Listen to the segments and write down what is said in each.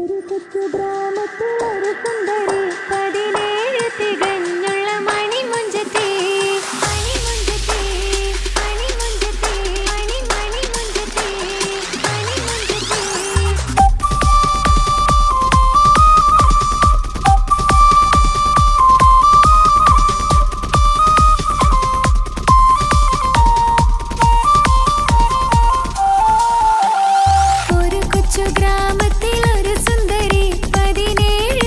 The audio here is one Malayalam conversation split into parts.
ഒരു കൊച്ചു ഗ്രാമത്തിലൊരു സുന്ദരി 17 തികഞ്ഞുള്ള മണിമുഞ്ചത്തി മണിമുഞ്ചത്തി മണിമുഞ്ചത്തി മണിമുഞ്ചത്തി മണിമുഞ്ചത്തി ഒരു കൊച്ചു ഗ്രാമത്തിൽ ഒരു സുന്ദരി 17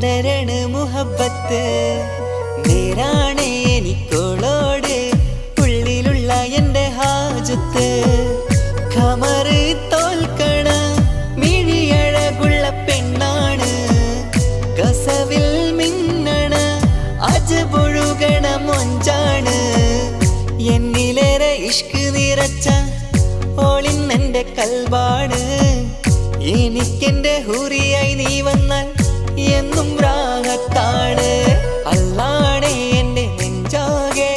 പടരണ മുഹബത്ത്. നേരാണ് എനിക്കോളോട് ഉള്ളിലുള്ള എൻ്റെ ഹാജത്ത്. ഖമറ് തോൽക്കണ മിഴിയഴകുള്ള പെണ്ണാണ്, കസവിൽ മിന്നണ അജബൊഴുകണ മൊഞ്ചാണ്. എന്നിലേറെ ഇഷ്ക് നിറച്ച ഓളിന്നെൻ്റെ കൽബാണ്. എനിക്കെൻ്റെ ഹൂറിയായി നീ വന്നാൽ എന്നും രാഗത്താണ്. അല്ലാണേ എൻ്റെ നെഞ്ചാകെ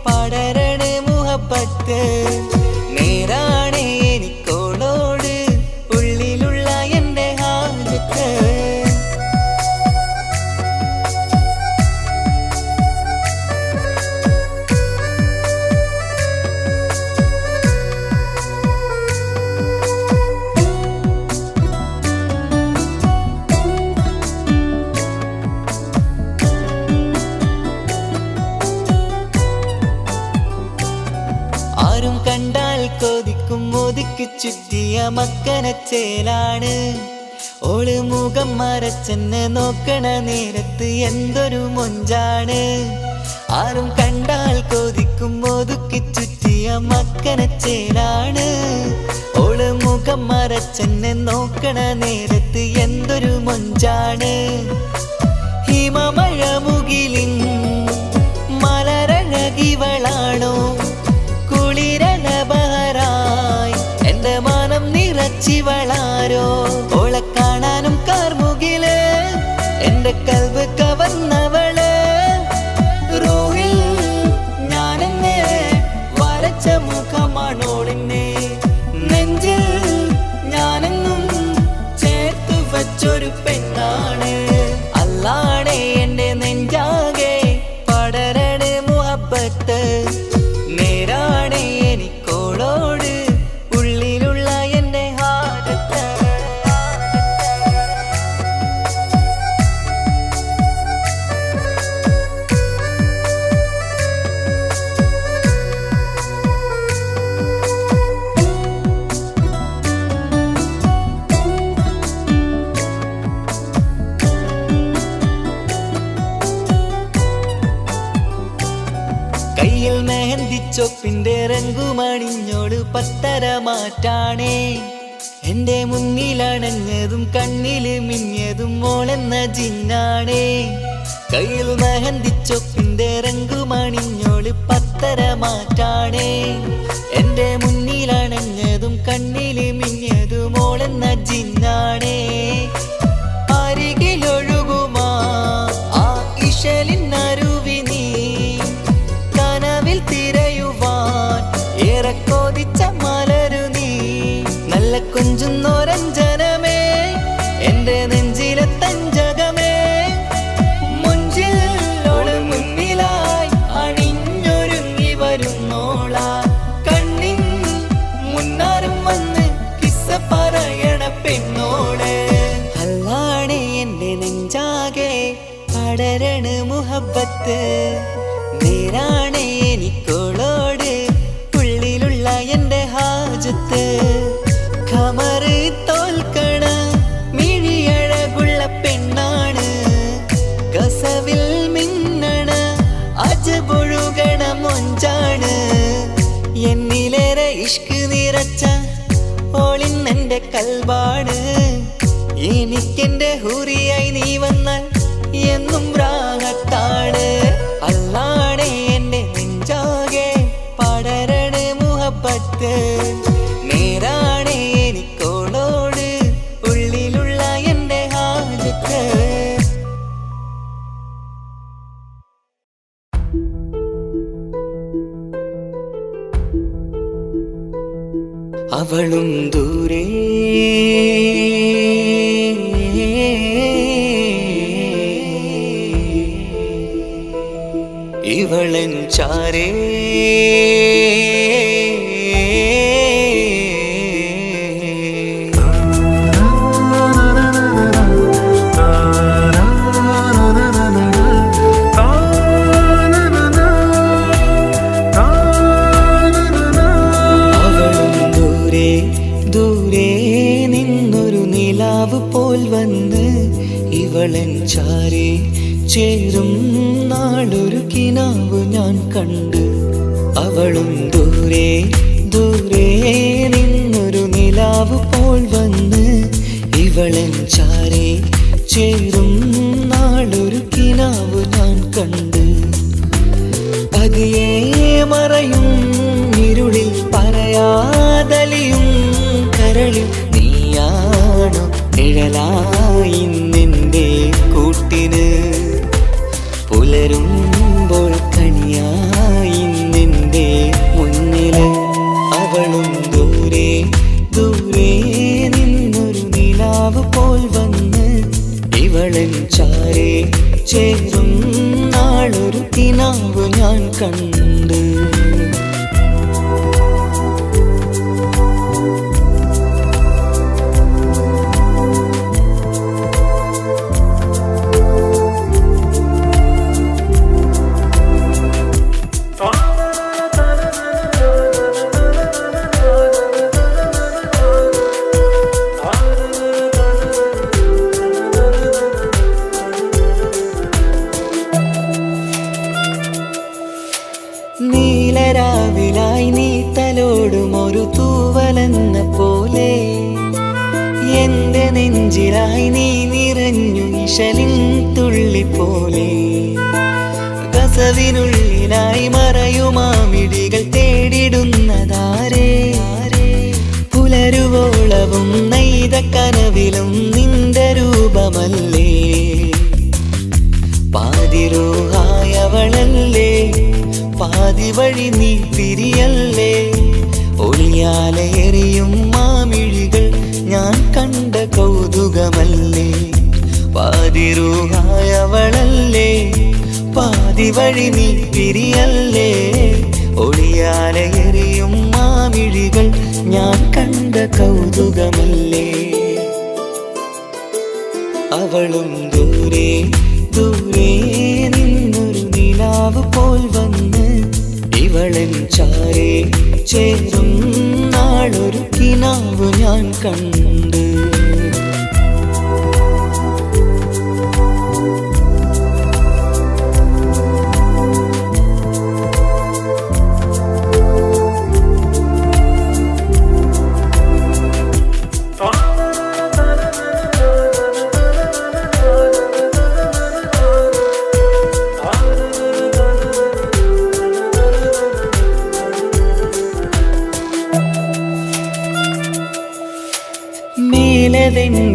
പടരണ മുഹബത്ത്. നേരാണേ എനിക്കോളോട് ഉള്ളിലുള്ള എൻ്റെ ഹാജത്ത്. ആരും കണ്ടാൽ കൊതിക്കും ഒതുക്കി ചുറ്റിയ മക്കനച്ചേലാണ്. ഓള് മുഖം മറച്ചെന്നെ നോക്കണ നേരത്ത് എന്തൊരു മൊഞ്ചാണ്. ആരും കണ്ടാൽ കൊതിക്കും ഒതുക്കി ചുറ്റിയ മക്കനച്ചേലാണ്. ഓള് മുഖം മറച്ചെന്നെ നോക്കണ നേരത്ത് എന്തൊരു മൊഞ്ചാണ്. ഹിമമഴ മുകിലിൻ മലരഴകിവളാണോ, കുളിരലബഹരായി എൻ്റെ മാനം നിറച്ചിവളാരോ. ഓളെ കാണാനും കാർമുകില് എൻ്റെ കൽബ് കവർന്നവള്. റൂഹിൽ ഞാനെന്നെ വരച്ച മുഖമാണോളിന്നെ, നെഞ്ചിൽ ഞാനെന്നും ചേർത്തു വച്ചൊരു പെണ്ണാണ്. അല്ലാണേ എൻ്റെ നെഞ്ചാകെ പടരണ മുഹബത്ത്. നേരാണേ എനിക്കോളോട് ഉള്ളിലുള്ള എൻ്റെ ഹാജത്ത്. കയ്യിൽ മെഹന്തിച്ചൊപ്പിന്റെ രംഗുമണിഞ്ഞോട് പത്തര മാറ്റാണേ. എൻ്റെ മുന്നിലണഞ്ഞതും കണ്ണില് മിഞ്ഞതും മോളെന്ന ജിന്നാണേ. കയ്യിൽ മെഹന്തിച്ചൊപ്പിന്റെ രംഗുമണിഞ്ഞോട് പത്തര മാറ്റാണേ. എൻ്റെ മുന്നിലണഞ്ഞതും കണ്ണില് മിഞ്ഞതും മോളെന്ന ജിന്നാണേ. അരികിലൊഴുകുമാ ആ ഇശലിനരുവി നീ, കനവിൽ തിരയുവാൻ ഏറെ കൊതിച്ച മലരു നീ. നല്ല കൊഞ്ചുന്നോരഞ്ജനമേ എൻ്റെ നെഞ്ചിലെ തഞ്ചകമേ. മുഞ്ചിൽ ഓള് മുന്നിലായി അണിഞ്ഞൊരുങ്ങി വരുന്നോളാ. കണ്ണിൻ മുന്നാരും വന്ന് കിസ്സ പറയണ പെണ്ണോള്. അല്ലാണേ എൻ്റെ നെഞ്ചാകെ പടരണ മുഹബത്ത്. നേരാണേ എനിക്കോളോട് ഉള്ളിലുള്ള എൻ്റെ ഹാജത്ത്. ഖമറ് തോൽക്കണ മിഴിയഴകുള്ള പെണ്ണാണ്, കസവിൽ മിന്നണ അജബൊഴുകണ മൊഞ്ചാണ്. എന്നിലേറെ ഇഷ്ക് നിറച്ച ഓളിന്നെൻ്റെ കൽബാണ്. എനിക്കെൻ്റെ ഹൂറിയായി നീ വന്നാൽ എന്നും രാഗത്താണ്. അല്ലാണേ എൻ്റെ നെഞ്ചാകെ പടരണ മുഹബത്ത്. നേരാണേ എനിക്കോളോട് ഉള്ളിലുള്ള എൻ്റെ ഹാജത്ത്. അവളും ദൂരെ ഇവളൻ ചാരേ. ഇവളൻ ചാരേ ചേരും നാളൊരു കിനാവ് ഞാൻ കണ്ട്. അവളും ദൂരെ ദൂരെ നിന്നൊരു നിലാവ് പോൽ വന്ന് ഇവളൻ ചാരേ ചേരും നാളൊരു കിനാവ് ഞാൻ കണ്ട്. പതിയെ മറയും ഇരുളിൽ പറയാതലിയും കരളിൽ നീയാണോ നിഴലായി നിന്റെ കൂട്ടിന്. പുലരുമ്പോൾ കണിയായി നിന്റെ മുന്നില്. അവളും ദൂരെ ദൂരെ നിന്നൊരു നിലാവ് പോൽ വന്ന് ഇവളൻ ചാരേ ചേരും നാളൊരു കിനാവ് ഞാൻ കണ്ട്. നീലരാവിലായി നീ തലോടും ഒരു തൂവലെന്ന പോലെ എന്റെ നെഞ്ചിലായി നീ നിറഞ്ഞു ഇശലിൻ തുള്ളി പോലെ. കസവിനുള്ളിലായി മറയുമാമിടികൾ തേടിടുന്നതാരേ. പുലരുവോളവും നെയ്ത കനവിലും നിന്റെ രൂപമല്ലേ. പാതിരോഹായവളല്ലേ പാതി വഴി നീ തിരിയല്ലേ. ഒളിയാലെറിയും മാമിഴികൾ ഞാൻ കണ്ട കൗതുകമല്ലേ. പാതിരൂഹായവളല്ലേ പാതി വഴി നീ തിരിയല്ലേ. ഒളിയാലെറിയും മാമിഴികൾ ഞാൻ കണ്ട കൗതുകമല്ലേ. അവളും ദൂരെ ദൂരെ നിന്നൊരു നിലാവ് പോൽ വന്ന് ഇവളൻ ചാരേ ചേരും നാളൊരു കിനാവ് ഞാൻ കണ്ട്.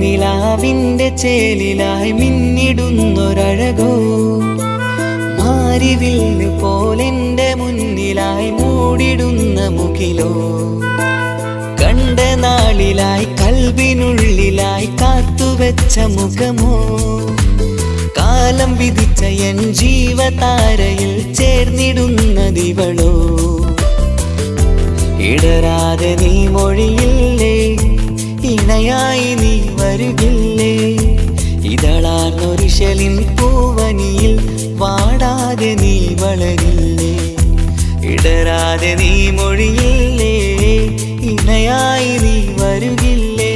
നിലാവിന്റെ ചേലിലായി മിന്നിടുന്നൊരഴകോ മാരിവില്ല് പോലെന്റെ മുന്നിലായി മൂടിടുന്ന മുകിലോ. കണ്ട നാളിലായി കൽബിനുള്ളിലായി കാത്തുവെച്ച മുഖമോ. കാലം വിധിച്ച എൻ ജീവതാരയിൽ ചേർന്നിടുന്നതിവളോ. ഇടരാതെ നീ മൊഴിയില്ലേ ഇണയായി നീ വരുകില്ലേ. ഇതളാർന്നൊരിശലിൻ പൂവനിയിൽ വാടാതെ നീ വളരില്ലേ. ഇടരാതെ നീ മൊഴിയില്ലേ ഇണയായി നീ വരുകില്ലേ.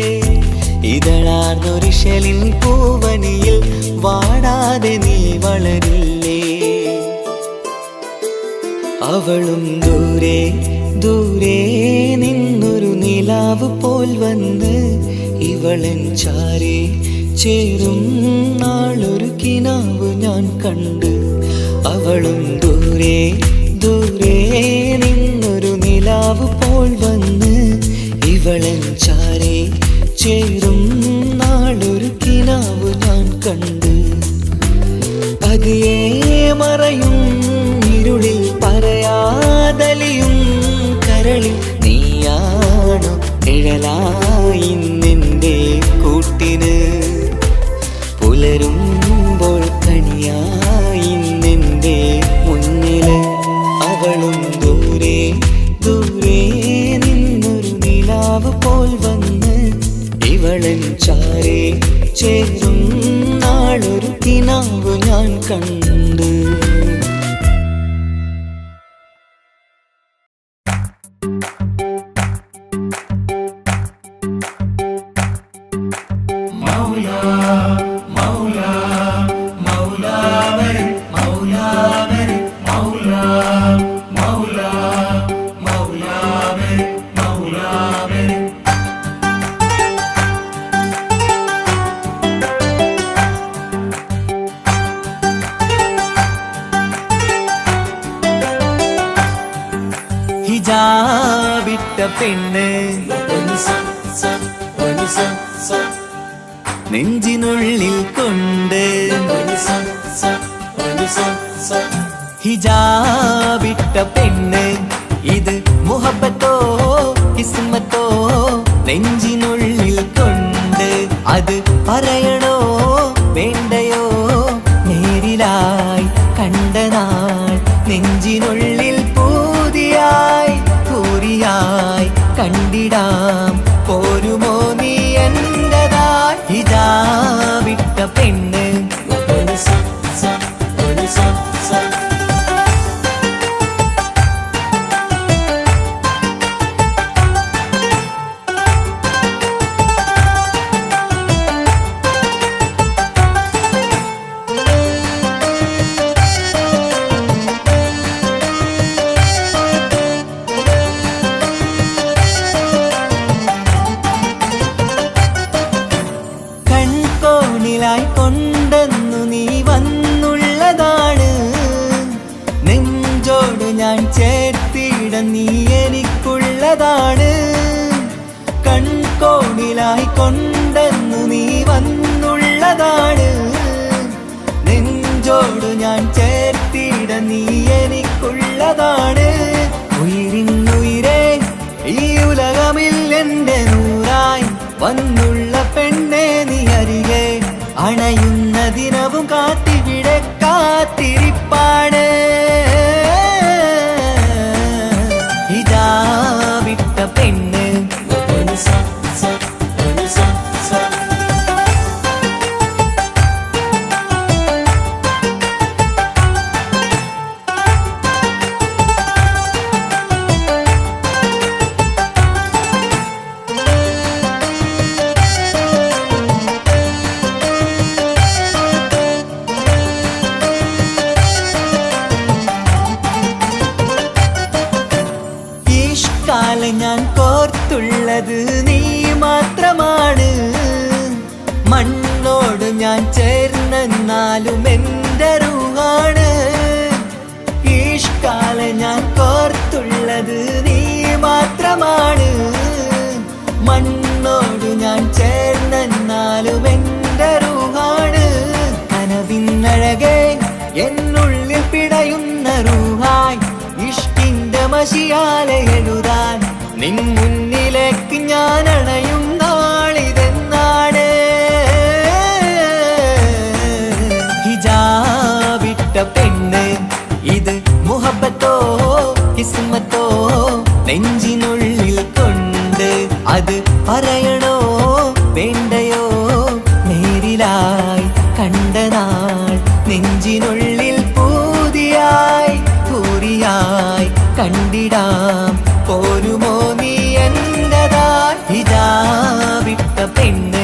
ഇതളാർന്നൊരിശലിൻ പൂവനിയിൽ വാടാതെ നീ വളരില്ലേ. അവളും ദൂരെ ദൂരെ നിന്നൊരു നിലാവ് പോൽ വന്ന് ഇവളൻ ചാരേ ചേരും നാളൊരു കിനാവ് ഞാൻ കണ്ട്. അവളും ദൂരെ ദൂരെ നിന്നൊരു നിലാവ് പോൽ വന്ന് ഇവളൻ ചാരേ ചേരും നാളൊരു കിനാവ് ഞാൻ കണ്ട്. പതിയെ മറയും ഇരുളിൽ പറയാതലിയും കരളിൽ നീയാണോ നിഴലായി നിന്റെ കൂട്ടിന്. പുലരുമ്പോൾ കണിയായി നിന്റെ മുന്നില്. അവളും ദൂരെ ദൂരെ നിന്നൊരു നിലാവ് പോൽ വന്ന് ഇവളൻ ചാരേ ചേരും നാളൊരു കിനാവ് ഞാൻ കണ്ട്. Maula, ഹിജാബിട്ട പെണ്ണ് നെഞ്ചിനുള്ളിൽ കൊണ്ട് ഹിജാബിട്ട പെണ്ണ് ഇത് മുഹബത്തോ കിസ്മത്തോ നെഞ്ചിനുള്ളിൽ കൊണ്ട് അത് പറയണോ വേണ്ടയോ നേരിലായി കണ്ട നാൾ നെഞ്ചിനുള്ളിൽ പൂതിയായി പൂരിയായി കണ്ടിടാം പോരുമോ നീ എന്റതായി ഹിജാബിട്ട പെണ്ണ് കൊണ്ടെന്നു നീ വന്നുള്ളതാണ് നെഞ്ചോട് ഞാൻ ചേർത്തിട നീ എനിക്കുള്ളതാണ് കൺകോണിലായി കൊണ്ടെന്നു നീ വന്നുള്ളതാണ് നെഞ്ചോട് ഞാൻ ചേർത്തിട നീ എനിക്കുള്ളതാണ് ഉയിരിന്നുയിരേ ഈ ഉലകമിൽ എന്റെ നൂറായി വന്നുള്ള പെണ്ണെ നീ അരികെ അണയുന്ന ദിനവും കാത്തിവിടെ കാത്തിരിപ്പാണ് ഹിജാബിട്ട പെണ്ണ് ഞാൻ കോർത്തുള്ളത് നീ മാത്രമാണ് മണ്ണോട് ഞാൻ ചേർന്നെന്നാലും എൻ്റെ റൂഹാണ് ഈഷ്കാല ഞാൻ കോർത്തുള്ളത് നീ മാത്രമാണ് മണ്ണോട് ഞാൻ ചേർന്നെന്നാലും എൻ്റെ റൂഹാണ് കനവിന്നഴകെ എന്നുള്ളിൽ പിടയുന്ന റൂഹായി ഇഷ്കിന്റെ മഷിയാലെ എഴുതാൻ നിൻ മുന്നിലേക്ക് ഞാൻ അണയും നാളിതെന്നാണ് ഹിജാബിട്ട പെണ്ണ് ഇത് മുഹബത്തോ കിസ്മത്തോ നെഞ്ചിനുള്ളിൽ കൊണ്ട് അത് പറയണോ വേണ്ടയോ നേരിലായി കണ്ട നാൾ നെഞ്ചിനുള്ളിൽ പൂതിയായി പൂരിയായി കണ്ടിടാം പോരുമോ നീ എന്റതായി ഹിജാബിട്ട പെണ്ണ്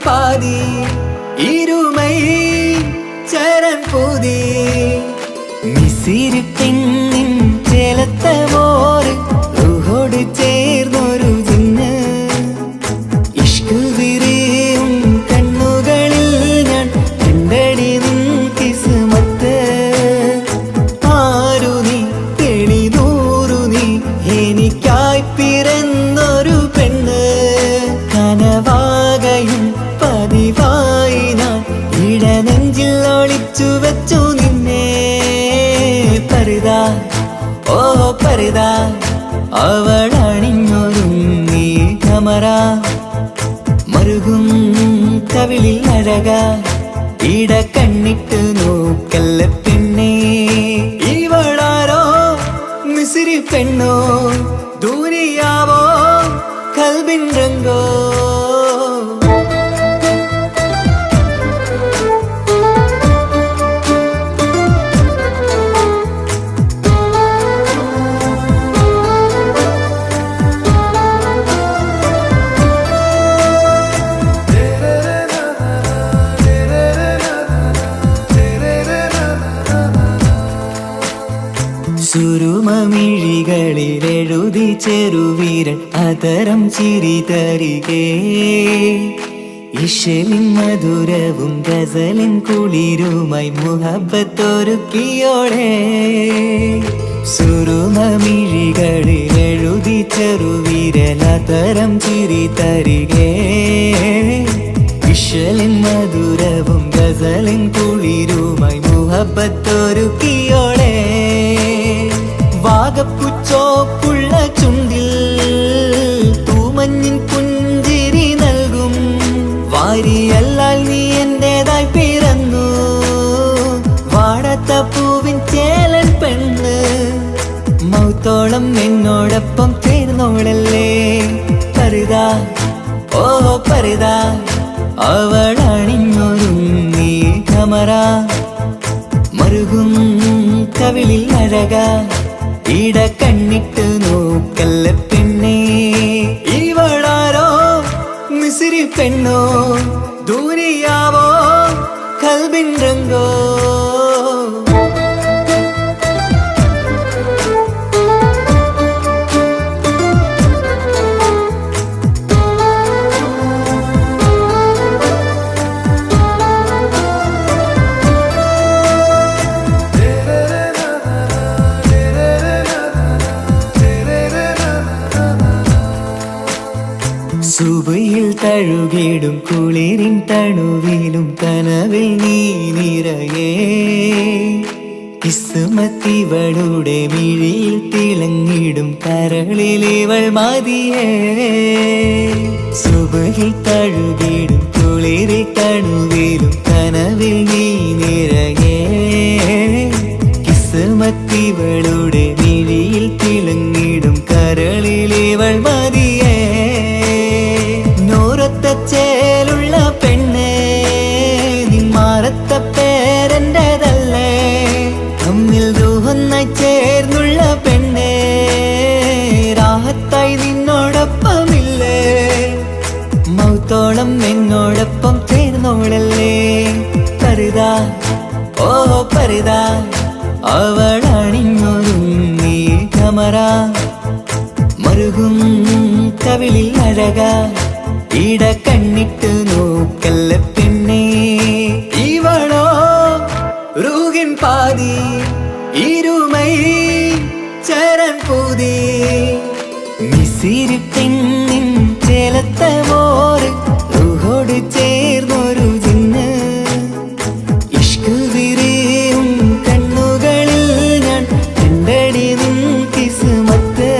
பாதி இருமை சரண் பூதி மிசிறு பெண்ணின் ചേലത്തെ മോര് റൂഹോട് ചേർന്നൊരു ജിന്ന് ഇഷ്ക് വിരിയും കണ്ണുകളിൽ ഞാൻ കണ്ടടി നിൻ കിസ്മത്ത് ആരു നീ തെളിനൂറു നീ എനിക്കായി പിറന്നൊരു പെണ്ണ് കനവാകയും പതിവായി ഞാൻ ഇടനെഞ്ചിൽ ഒളിച്ചു വെച്ചു നിന്നെ പരിതാ ഓ പരിതാ അവളണിഞ്ഞൊരുങ്ങി കമറ മറുകും കവിളിൽ അഴക ഇട കണ്ണിട്ട് നോക്കല്ല പെണ്ണേ ഇവളാരോ മിസിരി പെണ്ണോ ദൂരിയാവോ കൽബിൻ രംഗോ ചെറുവീരൻ അതരം ചിരി തരികേ ഇശലിൻ മധുരവും ഗസലിൻ കുളിരുമായി മുഹബത്തൊരുക്കിയോടെ സുറുമമിഴികളിൽ എഴുതി ചെറുവിരലതരം ചിരി തരികേ ഇശലിൻ മധുരവും ഗസലിൻ കുളിരുമായി മുഹബത്തൊരുക്കിയോടെ വാഗപ്പുച്ചോപ്പുള്ള ചുണ്ടിൽ തൂമഞ്ഞിൻ പുഞ്ചിരി നൽകും വാരിയല്ലാൽ നീ എന്റേതായി പിറന്നു വാടാത്ത പൂവിൻ ചേലൻ പെണ്ണ് മൗത്തോളം എന്നോടൊപ്പം ചേർന്നോളല്ലേ പരിതാ ഓ പരിതാ അവളണിഞ്ഞൊരുങ്ങി കമറ മറുകും കവിളിൽ അഴക ഇട കണ്ണിട്ട് നോക്കല്ല പെണ്ണേ ഇവളാരോ മിസിരി പെണ്ണോ ദൂരിയാവോ കൽബിൻ രംഗോ സുബയിൽ തഴുകിടും കുളിരിൻ തണുവിലും കനവിൽ നീ നിറയേ കിസ്മത്തിവളുടെ മിഴിയിൽ തിളങ്ങിടും കരളിലിവൾ മതിയേ സുബയിൽ തഴുകിടും കുളിരിൽ തണുവിലും കനവിൽ നീ നിറയേ കിസ്മത്തിവളുടെ മിഴിയിൽ തിളങ്ങിടും കരളിലിവൾ മതിയേ ചേലുള്ള പെണ്ണേ നിന്മാറത്ത പേരെന്റേതല്ലേ തമ്മിൽ ദൂഹൊന്നായി ചേർന്നുള്ള പെണ്ണേ രാഹത്തായി നിന്നോടൊപ്പമില്ലേ മൗത്തോളം എന്നോടൊപ്പം ചേർന്നോളല്ലേ പരിതാ ഓ പരിതാ അവളണിഞ്ഞൊരുങ്ങി കമറ മറുകും കവിളിൽ അഴക ഇട കണ്ണിട്ട് നോക്കല്ല പെണ്ണേ ഇവളോ റൂഹിൻ പാതി ഇരുമൈ ചരൻ പൂതി മിസിരി പെണ്ണിൻ ചേലത്ത മോറ് റൂഹോട് ചേർന്നൊരു ജിന്ന് ഇഷ്ക് വിരിയും കണ്ണുകളിൽ ഞാൻ കണ്ടടി നിൻ കിസ്മത്ത്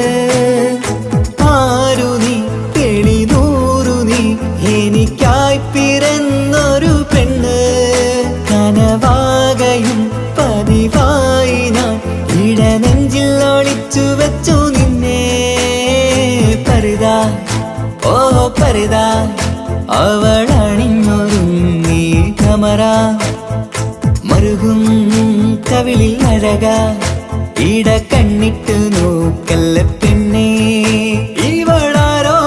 ആരു നീ എനിക്കായി പിറന്നൊരു പെണ്ണ് കനവാകയും പതിവായി ഞാൻ ഇടനെഞ്ചിൽ ഒളിച്ചു വെച്ചു നിന്നെ പരിതാ ഓ പരിതാ അവളണിഞ്ഞൊരുങ്ങി കമറ മറുകും കവിളിൽ അഴക ഇട കണ്ണിട്ട് നോക്കല്ല പെണ്ണേ ഇവളാരോ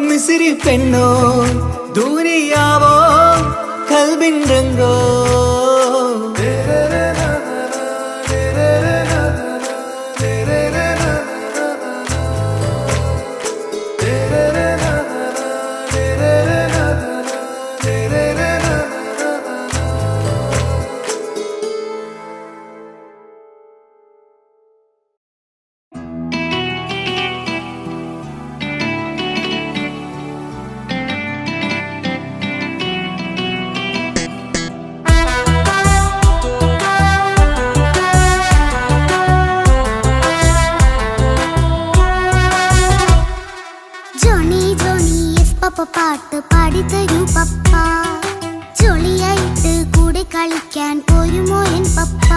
മിസിരി പെണ്ണോ ദൂരിയാവോ കൽബിൻ രംഗോ പാട്ട് പാടിത്തരൂ പപ്പ ജോളിയായിട്ട് കൂടെ കളിക്കാൻ പോരുമോ എൻ പപ്പ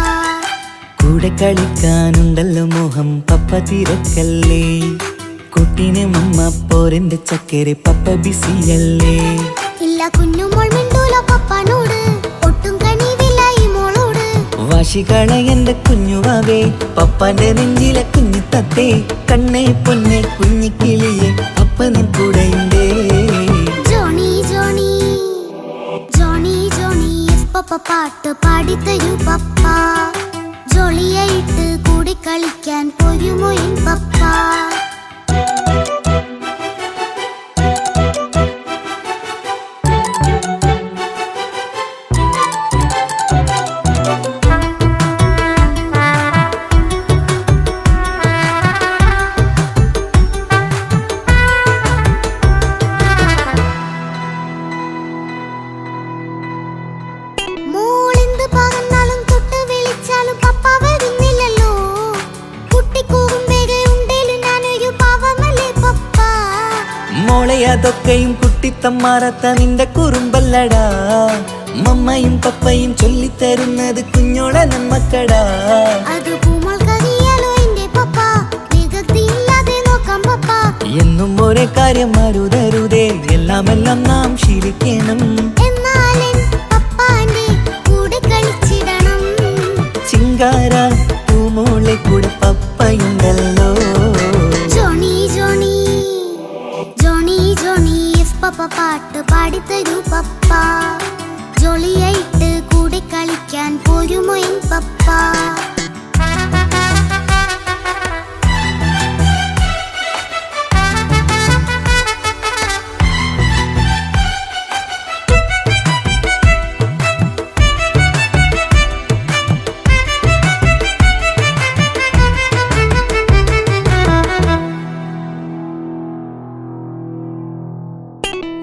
കൂടെ കളിക്കാനുണ്ടല്ലോ മോഹം പപ്പ തിരക്കല്ലേ കുട്ടീനെ മമ്മ പോരെന്റെ ചക്കരെ പപ്പ ബിസിയല്ലേ ഇല്ല കുഞ്ഞുമോൾ മിണ്ടൂല പപ്പനോട് ഒട്ടും കണിവില്ല ഈ മോളോട് വാശികള എന്റെ കുഞ്ഞുവാവേ പപ്പാന്റെ നെഞ്ചിലെ കുഞ്ഞു തത്തേ കണ്ണേ പൊന്നെ കുഞ്ഞിക്കിളിയെ അപ്പനും കൂടെയുണ്ടേ ജോണി ജോണി ജോണി ജോണി പപ്പ പാട്ട് പാടിത്തരൂ പപ്പ ജോളിയായിട്ട് കൂടെ കളിക്കാൻ പോരുമോ എൻ പപ്പ അതൊക്കെയും കുട്ടിത്തമ്മാറത്ത നിന്റെ കുറുമ്പല്ലടാ. മമ്മയും പപ്പയും ചൊല്ലിത്തരുന്നത് കുഞ്ഞോളെ നന്മക്കടാ. അത് പൂമോൾ കറിയാലോ എന്റെ പപ്പ, വികൃതിയില്ലാതെ നോക്കാം പപ്പ. എന്നും ഒരേ കാര്യം അരുതരുതേ, എല്ലാം നാം ശീലിക്കണം. എന്നാലും പപ്പാന്റെ കൂടെ കളിച്ചിടണം. ചിങ്കാര പൂമോളെ കൂടെ പപ്പയുണ്ടല്ലോ. Johnny Johnny Johnny Johnny yes papa പാട്ട് പാടിത്തരൂ പപ്പ. ജോളിയായിട്ട് കൂടെ കളിക്കാൻ പോരുമോ എൻ പപ്പ?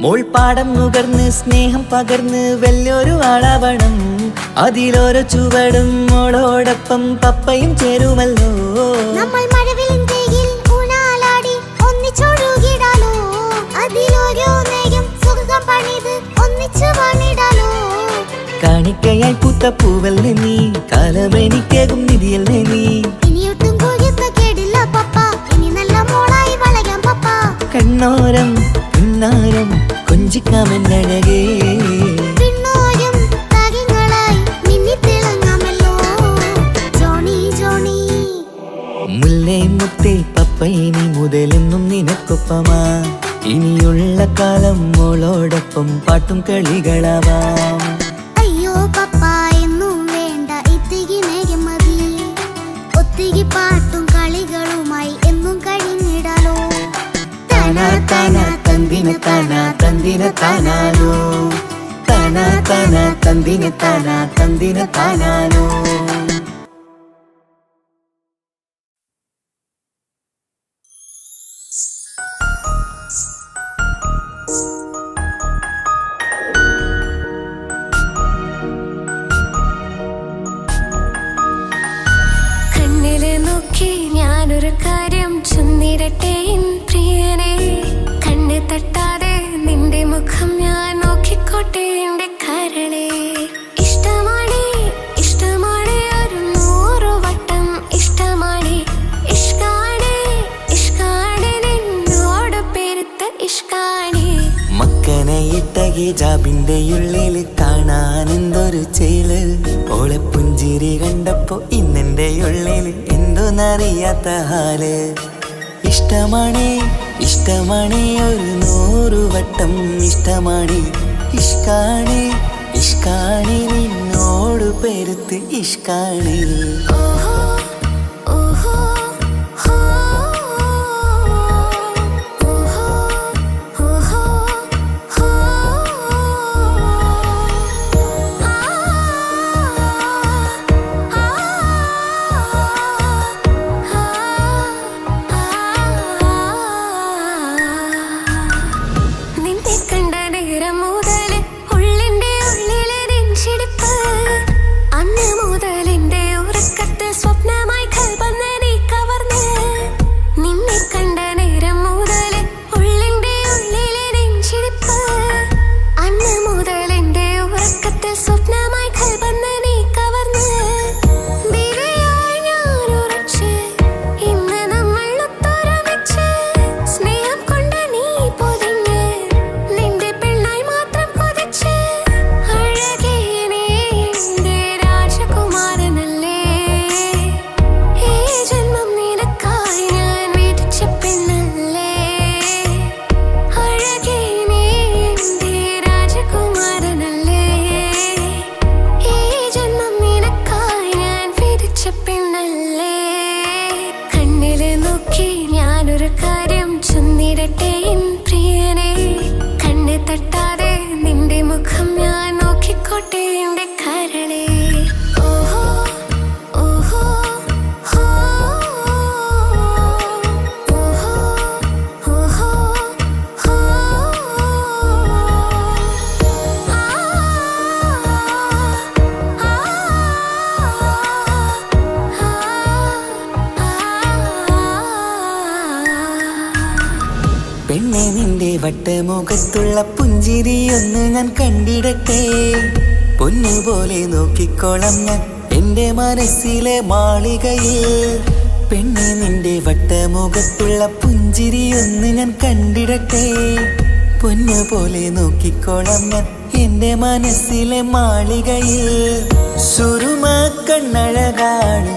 മോൾ പാടം നുകർന്ന് സ്നേഹം പകർന്ന് വലിയൊരു ആളാവണം. അതിലോരോ ചുവടും മോളോടൊപ്പം പപ്പയും ചേരുമല്ലോ. നമ്മൾ മഴവിലിൻ ഊനാലാടി ഒന്നിച്ചൊഴുകിടാലോ. അതിലോരോ നേരം സുഖം പണിത് ഒന്നിച്ചു പണിടാലോ. കാണിക്കയായി പൂത്ത പൂവല്ലേ നീ, കാലമെനിക്കേകും നിധിയല്ലേ നീ. ഇനിയൊട്ടും കുരുത്ത കേടില്ല പപ്പ, ഇനി നല്ല മോളായി വളരാം പപ്പ. കണ്ണോരം പിന്നാരം കൊഞ്ചിക്കാമെന്നഴകേ. പിന്നോരും താരങ്ങളായി മിന്നിത്തിളങ്ങാമല്ലോ. ജോണി ജോണി മുല്ലേ മുത്തേ പപ്പ ഇനി മുതലെന്നും നിനക്കൊപ്പമാ. ഇനിയുള്ള കാലം മോളോടൊപ്പം പാട്ടും കളികളാവാം. അയ്യോ പപ്പ എന്നും വേണ്ട ഇത്തിരി നേരം മതി. ഒത്തിരി പാട്ടും കളികളുമായി എന്നും കഴിഞ്ഞിടാലോ. താനാ താനാ തന്തിന താനാ തന്തിന താനാനോ. താനാ താനാ തന്തിന താനാ തന്തിന താനാനോ. കണ്ണിലെ നോക്കി ഞാനൊരു കാര്യം ചൊന്നിരട്ടെ എൻ പ്രിയനെ. കണ്ണ് തട്ടാതെ നിന്റെ മുഖം ഞാൻ നോക്കിക്കോട്ടെ എന്റെ കരളെ. ഇഷ്ടമാണ് ഇഷ്ടമാണ് ഒരു 100 വട്ടം ഇഷ്ടമാണ്. ഇഷ്കാണ് ഇഷ്കാണ് നിന്നോട് പെരുത്ത ഇഷ്കാണ്. മക്കനെ ഇട്ട ഹിജാബിന്റെ ഉള്ളില് കാണാൻ എന്തൊരു ചേല്. ഓളെ പുഞ്ചിരി കണ്ടപ്പോ ഇന്നെന്റെ ഉള്ളില് എന്തോന്നറിയാത്ത ഹാല്. ഇഷ്ടമാണ് ഇഷ്ടമാണ് ഒരു 100 വട്ടം ഇഷ്ടമാണ്. ഇഷ്കാണ് ഇഷ്കാണ് നിന്നോട് പെരുത്ത് ഇഷ്കാണ്. ഓഹോ ഓഹോ ഹോ ഓഹോ ഓഹോ ഹോ. നിന്നെ കണ്ട നേരം മുതല് ഉള്ളിന്റെ ഉള്ളിലെ നെഞ്ചിടിപ്പ്. അന്ന് മുതൽ എന്റെ ഉറക്കത്ത് സ്വപ്നമായി കൽപ്പന നീ കവർന്ന്. നിന്നെ കണ്ട നേരം മുതല് ഉള്ളിന്റെ ഉള്ളിലെ നെഞ്ചിടിപ്പ്. അന്ന് മുതൽ എന്റെ ഉറക്കത്ത് സ്വപ്നമായി കൽപ്പന നീ കവർന്ന്. ദിനയായി ഞാൻ ഉറച്ച് ഇന്ന് നമ്മൾ ഒത്തൊരുമിച്ച്. സ്നേഹം കൊണ്ട് നീ പൊതിഞ്ഞ് നിന്റെ പെണ്ണായി മാത്രം കൊതിച്ച്. അഴകേ നീ എന്റെ രാജകുമാരനല്ലേ. ഈ ജന്മം നിനക്കായി ഞാൻ വിധിച്ച പെണ്ണല്ലേ. അഴകേ നീ എന്റെ രാജകുമാരനല്ലേ. ഈ ജന്മം നിനക്കായി ഞാൻ വിധിച്ച പെണ്ണല്ലേ. കണ്ണില് നോക്കി ഞാനൊരു കാര്യം ചൊന്നിരട്ടെ എൻ പ്രിയനെ. കണ്ണ് തട്ടാതെ നിന്റെ മുഖം ഞാൻ നോക്കിക്കോട്ടെ എന്റെ കരളെ. ഓഹോ ഓഹോ ഹോ ഓഹോ ഓഹോ ഹോ. മുഖത്തുള്ള പുഞ്ചിരിയൊന്ന് ഞാൻ കണ്ടിടട്ടെ. പൊന്നുപോലെ നോക്കിക്കോളാം ഞാൻ എൻ്റെ മനസ്സിലെ മാളികയിൽ. പെണ്ണെ നിന്റെ വട്ടമുഖത്തുള്ള പുഞ്ചിരിയൊന്ന് ഞാൻ കണ്ടിടട്ടെ. പൊന്നുപോലെ നോക്കിക്കോളാം ഞാൻ എൻ്റെ മനസ്സിലെ മാളികയിൽ. സുറുമ കണ്ണഴകാണ്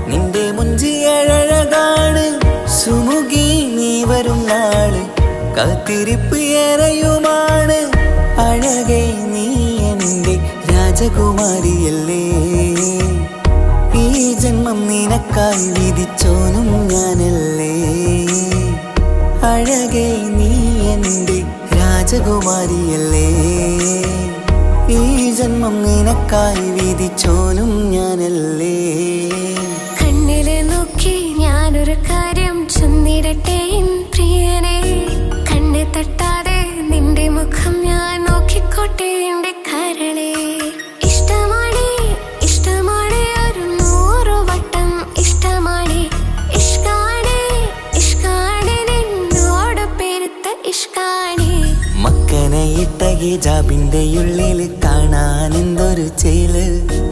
നിന്റെ മുഞ്ചിയഴകാണ്. സുമുഖി നീ വരും നാള് കാത്തിരിപ്പ് ഏറെയുമാണ്. അഴകേ നീ എൻ്റെ രാജകുമാരിയല്ലേ. ഈ ജന്മം നിനക്കായി വിധിച്ചോനും ഞാനല്ലേ. അഴകേ നീ എൻ്റെ രാജകുമാരിയല്ലേ. ഈ ജന്മം നിനക്കായി വിധിച്ചോനും ഞാനല്ലേ. കണ്ണിലെ നോക്കി ഞാനൊരു കാര്യം ചൊന്നിടട്ടെ പ്രിയനെ. കണ്ണെ തട്ടാതെ നിന്റെ മുഖം ഞാൻ നോക്കിക്കോട്ടെ എൻ്റെ കരളെ. ഇഷ്ടമാണ് ഇഷ്ടമാണ് ഒരു 100 വട്ടം ഇഷ്ടമാണ്. ഇഷ്കാണ് ഇഷ്കാണ് നിന്നോട് പെരുത്ത ഇഷ്കാണ്. മക്കനെ ഇട്ട ഹിജാബിന്റെ ഉള്ളിൽ കാണാൻ എന്തൊരു ചേല്.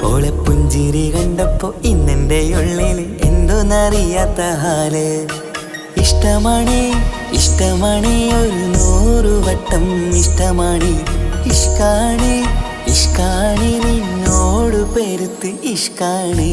ഓളെ പുഞ്ചിരി കണ്ടപ്പോ ഇന്നെന്റെ ഉള്ളിൽ എന്തോന്നറിയാത്ത ഹാല്. ഇഷ്ടമാണ് ഇഷ്ടമാണ് ഒരു 100 വട്ടം ഇഷ്ടമാണ്. ഇഷ്കാണ് ഇഷ്കാണ് നിന്നോട് പെരുത്ത് ഇഷ്കാണ്.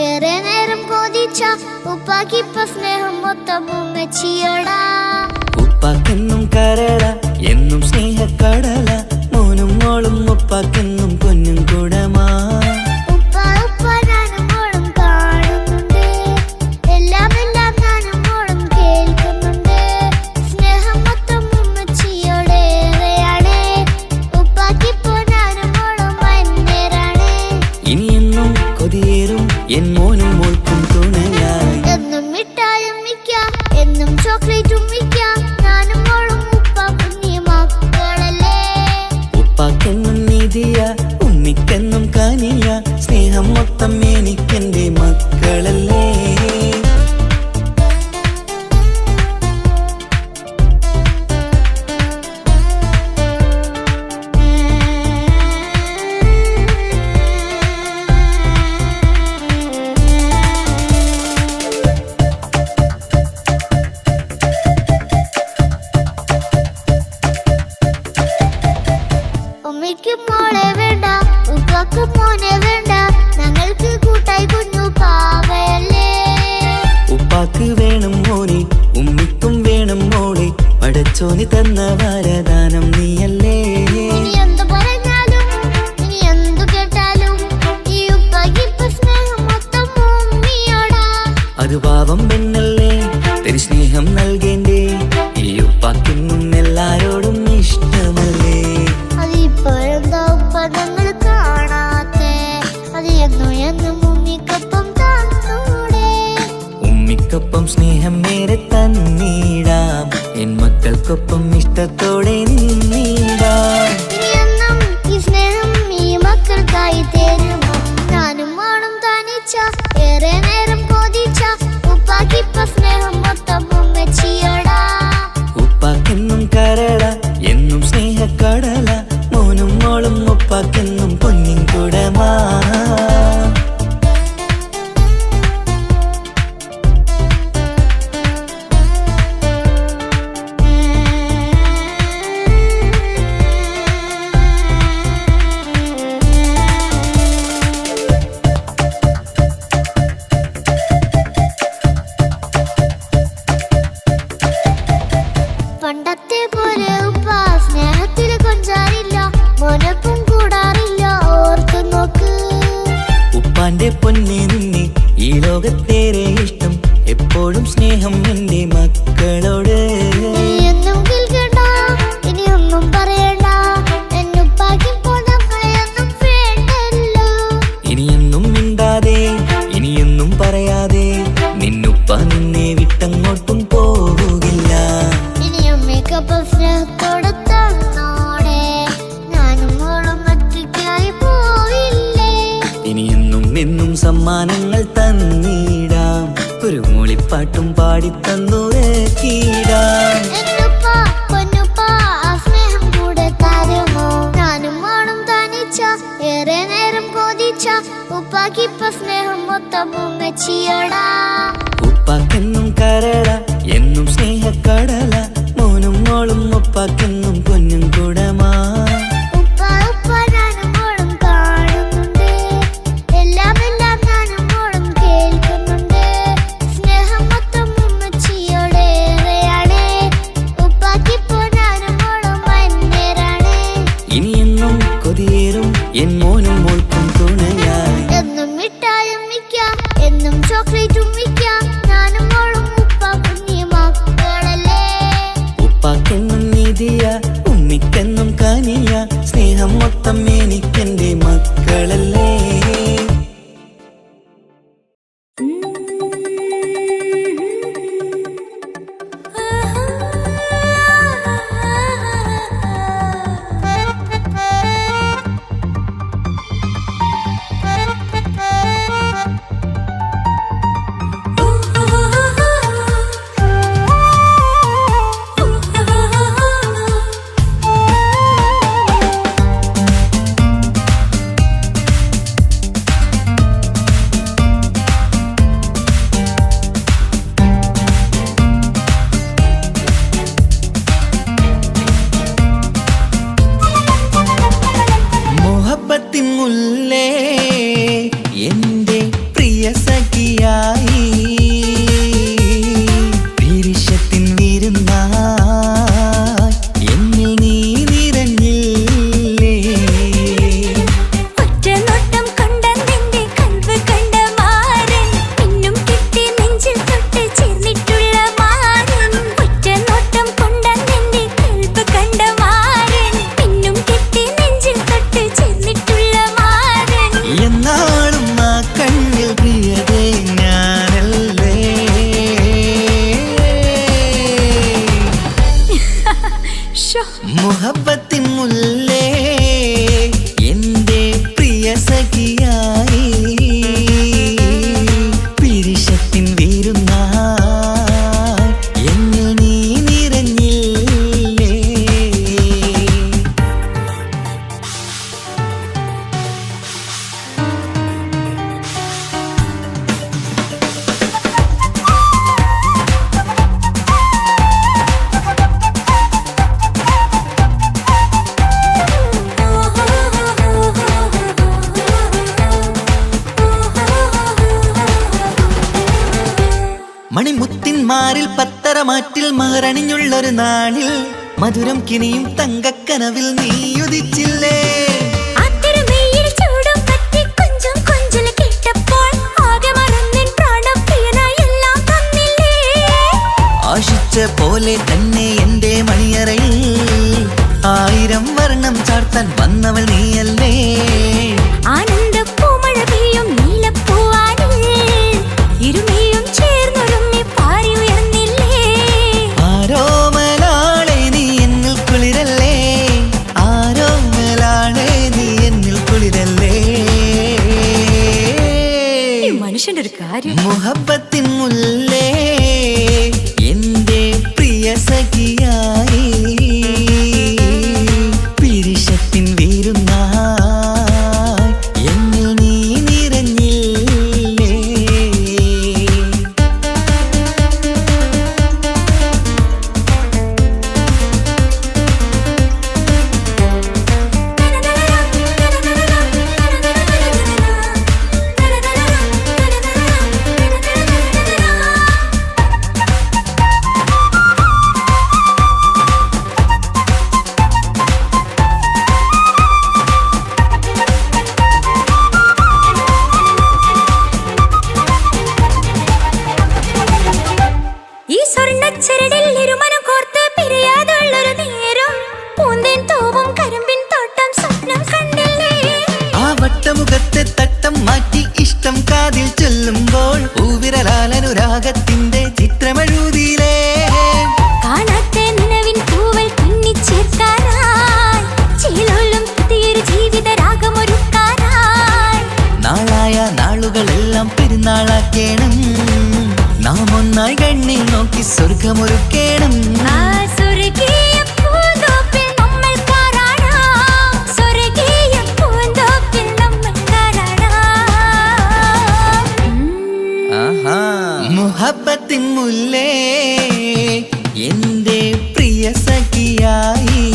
ഏറെ നേരം കൊതിച്ച ഉപ്പാക്കിപ്പ സ്നേഹം മൊത്തം ഉമ്മച്ചിയോടാ. ഉപ്പാക്കെന്നും കരള എന്നും സ്നേഹക്കടല. മോനും മോളും ഉപ്പാക്കെന്നും പൊന്നും കുടമാ. ഉപ്പ ഉപ്പ ഞാനും മോളും കാണുന്നുണ്ട്. എല്ലാം എല്ലാം ഞാനും മോളും കേൾക്കുന്നുണ്ട്. സ്നേഹം മൊത്തം ഉമ്മച്ചിയോടേറെയാണ്. ഉപ്പാക്കിപ്പോ ഞാനും മോളും വന്നേരാണ്. ഇനിയെന്നും കൊതിയേറും എൻ മോനും മോൾക്കും തുണയായി. എന്നും മിഠായും മിക്കാം എന്നും ചോക്ലേറ്റും മിക്കാം. ഞാനും മോളും ഉപ്പ കുഞ്ഞി മക്കളല്ലേ. ഉപ്പാക്കെന്നും നിധിയ ഉമ്മിക്കെന്നും കാനിയ. സ്നേഹം മൊത്തം എനിക്കെന്റെ മക്കളല്ലേ. ഉമ്മയ്ക്ക് മോളെ വേണ്ട ഉപ്പാക്ക് മോനെ വേണ്ട. ഞങ്ങൾക്ക് കൂട്ടായി കുഞ്ഞു പാവയല്ലേ. ഉപ്പാക്ക് വേണം മോനെ ഉമ്മിക്കും വേണം മോളെ. പടച്ചോന് തന്ന വരദാനം നീയല്ലേ. ഇനി എന്തു പറഞ്ഞാലും ഇനി എന്തു കേട്ടാലും ഈ ഉപ്പാക്കിപ്പ സ്നേഹം മൊത്തം ഉമ്മിയോടാ. അത് പാവം പെണ്ണല്ലേ തരി സ്നേഹം നൽകേണ്ടേ. ഈ ഉപ്പാക്കെന്നും എല്ലാരോടും ഇഷ്ടമല്ലേ. അതിപ്പോഴെന്താ ഉപ്പ ഞങ്ങൾ കാണാത്തെ. അത് എന്നും എന്നും ഉമ്മിക്കൊപ്പം തന്നൂടെ. ഉമ്മിക്കൊപ്പം സ്നേഹം നേരെ തന്നീടാം. എൻ മക്കൾക്കൊപ്പം ഇഷ്ടത്തോടെ നിന്നീടാം. ഇനിയെന്നും ഈ സ്നേഹം ഈ മക്കൾക്കായി തരുമോ. ഞാനും മോളും തനിച്ച ഏറെ നേരം കൊതിച്ച ഉപ്പാക്കിപ്പ സ്നേഹം മൊത്തം ഉമ്മച്ചിയോടാ. ഉപ്പാക്കെന്നും കരള എന്നും സ്നേഹക്കടല. മോനും മോളും ഉപ്പാക്കെന്നും പൊന്നിൻ കുടമാ. പണ്ടത്തെ പോലെ ഉപ്പ സ്നേഹത്തിൽ ഉമ്മാന്റെ പൊന്നെ നിന്നെ ഈ ലോകത്തേറെ ഇഷ്ടം എപ്പോഴും സ്നേഹം എൻ്റെ മക്കളോട്. എന്നും കേൾക്കണ്ട ഇനിയൊന്നും പറയണ്ട എന്നുപ്പാക്കിപ്പോൾ നമ്മളെയൊന്നും വേണ്ടല്ലോ. ഇനിയൊന്നും മിണ്ടാതെ ഇനിയൊന്നും പറയാതെ നിന്നുപ്പ നിന്നെ വിട്ടങ്ങോട്ടും പോവുകില്ല. ഇനിയും മേക്കപ്പ് സ്നേഹത്തോടെ തന്നോടെ ഞാനും മോളും ഒറ്റയ്ക്കായി പോയില്ലേ. ഇനിയെന്നും എന്നും സമ്മാനങ്ങൾ തന്നിടാം ഒരു മൂളിപ്പാട്ടും പാടി തന്നുറക്കിടാം. എന്നുപ്പാ പൊന്നുപ്പാ ആ സ്നേഹം കൂടെ തരുമോ? ഞാനും മോളും തനിച്ച ഏറെ നേരം കൊതിച്ച ഉപ്പാക്കിപ്പ സ്നേഹം മൊത്തം ഉമ്മച്ചിയോടാ. ഉപ്പാക്കെന്നും കരള എന്നും സ്നേഹക്കടല മോനും മോളും ഉപ്പാക്കെന്നും പൊന്നും കുടമാ. ഉപ്പ ഉപ്പ ഞാനും മോളും കാണുന്നുണ്ട് എല്ലാം എല്ലാം ഞാനും മോളും കേൾക്കുന്നുണ്ട്. സ്നേഹം മൊത്തം ഉമ്മച്ചിയോടേറെയാണ് ഉപ്പാക്കിപ്പോ ഞാനും മോളും വന്നേരാണ്. ഇനിയെന്നും കൊതിയേറും എൻ മോനും മോൾക്കും തുണയായി. എന്നും മിഠായും മിക്കാം എന്നും ചോക്ലേറ്റും മിക്കാം ഞാനും മോളും ഉപ്പ കുഞ്ഞി മക്കളല്ലേ. ഉപ്പാക്കെന്നും നിധിയ ഉമ്മിക്കെന്നും കനിയ സ്നേഹം മൊത്തം എനിക്കെന്റെ മക്കളല്ലേ. മുഹബത്തിൻ മുല്ലേ എൻ്റെ പ്രിയ സഖിയായി വിരിശത്തിൻ വിരുന്നായി എന്നിൽ നീ നിറഞ്ഞില്ലേ. ഒറ്റനോട്ടം കൊണ്ട നിന്റെ കൽവ് കണ്ട മാരൻ പിന്നും കിട്ടി നെഞ്ചിൽ തൊട്ട് ചേർന്നിട്ടുള്ള മാരൻ. ഒറ്റനോട്ടം കൊണ്ട നിന്റെ കൽവ് കണ്ട മാരൻ പിന്നും കിട്ടി നെഞ്ചിൽ തൊട്ട് ചേർന്നിട്ടുള്ള മാരൻ. എന്നാളും ആ കണ്ണിൽ പ്രിയതേ ഞാനല്ലേ. മുഹബത്തിൻ മുല്ലേ എൻ്റെ പ്രിയ സഖിയായി പിരിശത്തിൻ വിരുന്നായി എന്നിൽ നീ നിറഞ്ഞില്ലേ. മണിമുത്തിന്മാരിൽ പത്തരമാറ്റിൽ മഹറണിഞ്ഞുള്ളൊരു നാളിൽ മധുരം കിനിയും തങ്കക്കനവിൽ നീ ഉദിച്ചില്ലേ. ആത്തിരമേയിൽ ചൂടും പറ്റി കൊഞ്ചും കൊഞ്ചൽ കേട്ടപ്പോൾ ആകെ മറന്നിൻ പ്രാണപ്രിയനായി എല്ലാം തന്നില്ലേ. ആശിച്ച പോലെ തന്നെ എൻ്റെ മണിയറയിൽ 1000 വർണ്ണം ചാർത്താൻ വന്നവൾ നീയല്ലേ. ആനന്ദ പൂമഴ പെയ്യും നീലപ്പൂവാനിൽ ഇരുമയും ചേർന്നൊരുമ്മി പാറി ഉയർന്നില്ലേ. ആരോമലാളെ നീ എന്നിൽ കുളിരല്ലേ. ആരോമലാളെ നീ എന്നിൽ കുളിരല്ലേ. ഈ മനുഷ്യന്റെ ഒരു കാര്യം. മുഹബത്തിൻ മുല്ലേ എൻ്റെ പ്രിയ സഖിയായി പിരിശത്തിൻ വിരുന്നായി എന്നിൽ നീ നിറഞ്ഞില്ലേ. മുഖത്തെ തട്ടം മാറ്റി ഇഷ്ടം കാതിൽ ചൊല്ലുമ്പോൾ പൂവിരലാലനുരാഗത്തിന്റെ ചിത്രമെഴുതിയിലേ കാണാത്ത നിലവിൻ പൂവൽ പിന്നിച്ചേർക്കാനായി ചിലോലും പുതിയൊരു ജീവിത രാഗമൊരുക്കാനായി നാളായ നാളുകളെല്ലാം പെരുന്നാളാക്കേണം നാം ഒന്നായി കണ്ണിൽ നോക്കി സ്വർഗമൊരുക്കേണം ആ സ്വർഗീയ പൂന്തോപ്പിൽ നമ്മൾ കാരാടാം സ്വർഗീയ പൂന്തോപ്പിൽ നമ്മൾ കാരാടാം മുഹബത്തിൻ മുല്ലേ എന്റെ പ്രിയ സഖിയായി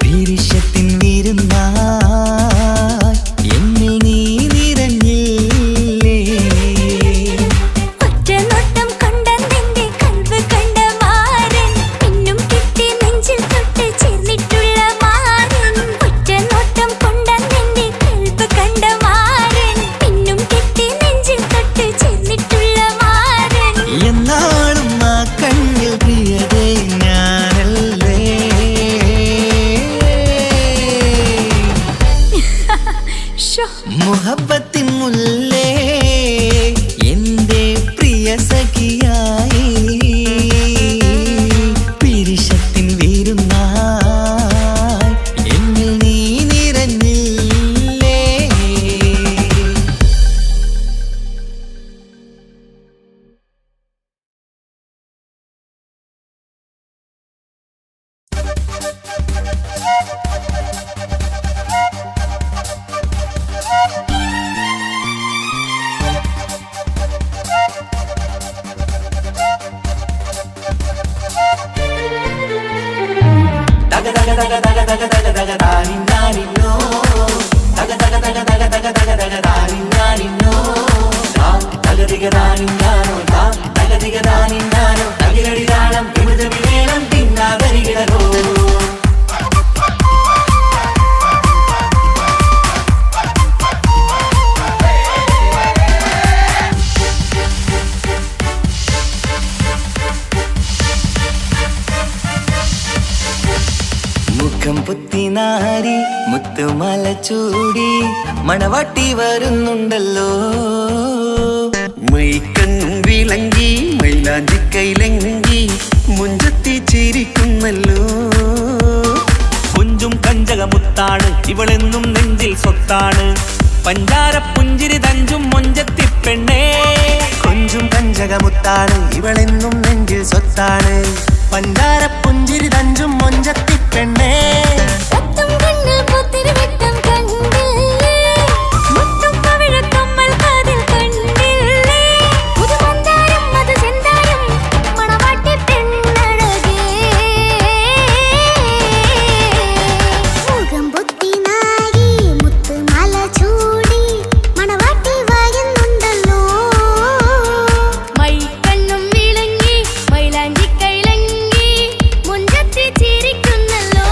പിരിശത്തിൻ വിരുന്നായി എന്നിൽ നീ നിറഞ്ഞില്ലേ ഒറ്റ നോട്ടം കൊണ്ടെന്റെ കൽബ് കണ്ട മാരൻ പിന്നും കിട്ടി നെഞ്ചിൽ തൊട്ട് ചേർന്നിട്ടുള്ള മാരൻ ഒറ്റ നോട്ടം കൊണ്ടെന്റെ കൽബ് കണ്ട മാരൻ പിന്നും കിട്ടി നെഞ്ചിൽ തൊട്ട് ചേർന്നിട്ടുള്ള മാരൻ എന്നാളും ആ കണ്ണിൽ പ്രിയതേ ഞാനല്ലേ ഷോ മുഹബത്തിൻ മുല്ലേ എന്റെ പ്രിയ സഖിയായി പിരിശത്തിൻ വിരുന്നായി എന്നിൽ നീ നിറഞ്ഞില്ലേ മുഖം പുത്തിനാരി മുത്തുമല ചൂടി മണവാട്ടി വരുന്നുണ്ടല്ലോ മൈക്കണ്ണും വിളങ്ങി മൈലാഞ്ചി കൈലങ്ങി മുഞ്ചത്തി ചിരിക്കുന്നല്ലോ കുഞ്ചും കഞ്ചകമുത്താണ് ഇവളെന്നും നെഞ്ചിൽ സ്വത്താണ് പഞ്ചാര പുഞ്ചിരി തഞ്ചും മൊഞ്ചത്തി പെണ്ണേ കൊഞ്ചും കഞ്ചകമുത്താണ് ഇവളെന്നും നെഞ്ചിൽ സ്വത്താണ് പഞ്ചാര പുഞ്ചിരി തഞ്ചും മൊഞ്ചത്തി പെണ്ണേ സത്തും കണ്ണിൽ പുത്തിരി വെട്ടം കണ്ടില്ലേ മുത്തും പവിഴക്കമ്മൽ കാതിൽ കണ്ടില്ലേ പുതുമന്ദാരം അത് ചെന്താരം മണവാട്ടി പെണ്ണഴകേ മുഖം പൊത്തി നാരി മുത്തുമാല ചൂടി മണവാട്ടി വരുന്നുണ്ടല്ലോ മൈക്കണ്ണും വിളങ്ങി മൈലാഞ്ചി കൈലങ്ങി മുഞ്ചത്തി ചിരിക്കുന്നല്ലോ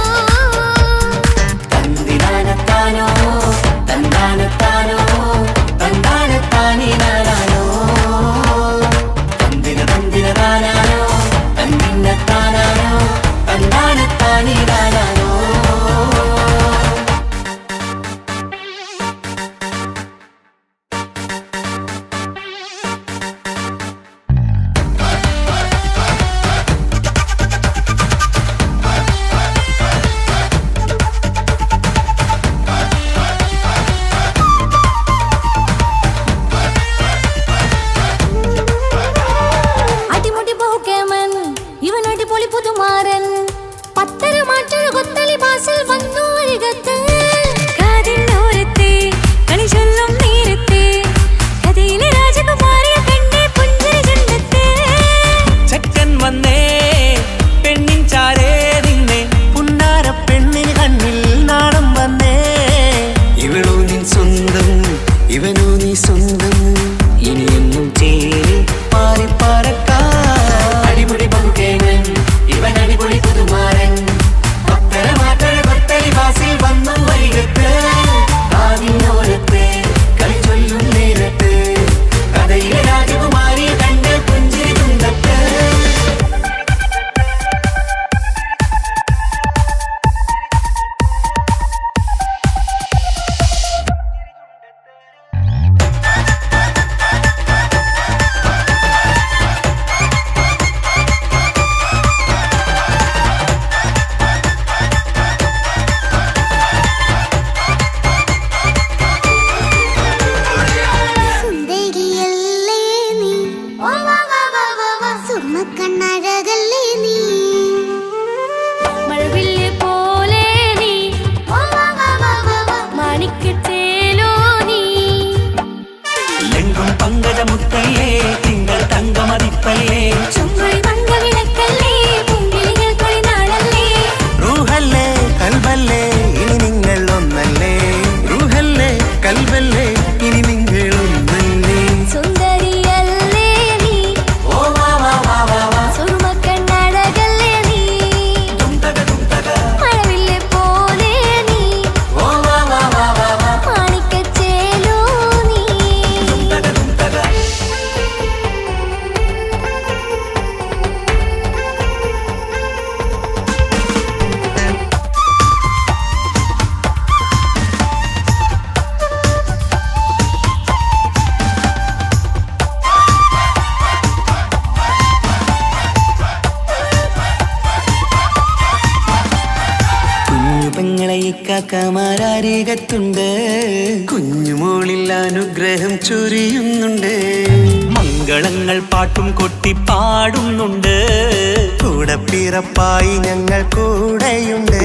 ഇക്കാക്കമാരരികത്തുണ്ട്. കുഞ്ഞുമോളിൽ അനുഗ്രഹം ചൊരിയുന്നുണ്ട്. മംഗളങ്ങൾ പാട്ടും കൊട്ടി പാടുന്നുണ്ട്. കൂടെ പിറപ്പായി ഞങ്ങൾ കൂടെയുണ്ട്.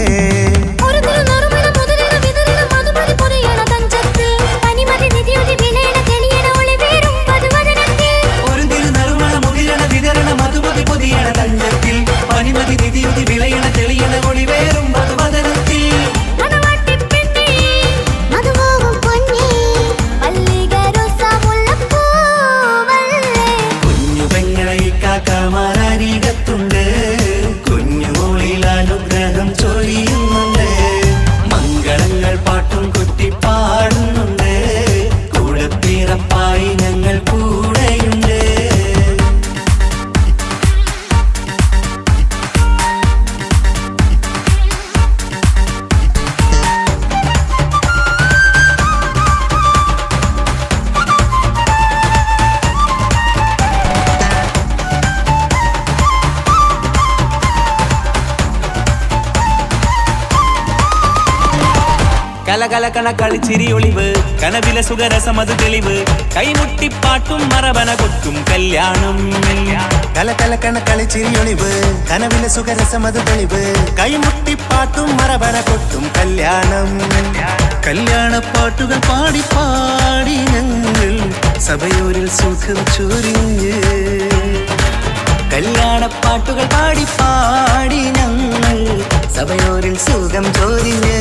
ഒരു തിരുനറുമണ മുതലിന വിതരണ മധുമതി പൊതിയണ തഞ്ചത്തിൽ പനിമതി നിധിയൊതി വിലയണ തെളിയണ ഒളിവേറും പതുവദനത്തിൽ. ഒരു തിരുനറുമണ മുതിരണ വിതരണ മധുമതി പൊതിയണ തഞ്ചത്തിൽ പനിമതി നിധിയുതി വിളയണ തെളിയണ ഒളിവേറും മധുവദനത്തിൽ. മണവാട്ടിപ്പെണ്ണേ മധുപോകും പൊന്നേ മല്ലിക റോസ മുല്ലപ്പൂവല്ലേ. കുഞ്ഞു പെങ്ങളെ ഇക്കാക്കമാരരികത്തുണ്ട്. കുഞ്ഞുമോളിൽ അനുഗ്രഹം ചൊരിയുന്നുണ്ട്. മംഗളങ്ങൾ പാട്ടും കൊട്ടി പാടുന്നുണ്ട്. കൂടെ പിറപ്പായി ഞങ്ങൾ കൂടെയുണ്ട്. കലകലകണ കളിച്ചിരി ഒളിവ് കനവില സുഖരസമത് തെളിവ് കൈമുട്ടിപ്പാട്ടും മറവന കൊട്ടും കല്യാണം. കലകലക്കണ കളിച്ചിരിയൊളിവ് കനവിലെ സുഖരസമത് തെളിവ് കൈമുട്ടിപ്പാട്ടും മറവന കൊട്ടും കല്യാണം. കല്യാണപ്പാട്ടുകൾ പാടി പാടി ഞങ്ങൾ സഭയോരിൽ സുഖം ചൊരിഞ്ഞ്. കല്യാണപ്പാട്ടുകൾ പാടി പാടി ഞങ്ങൾ സഭയോരിൽ സുഖം ചൊരിഞ്ഞ്.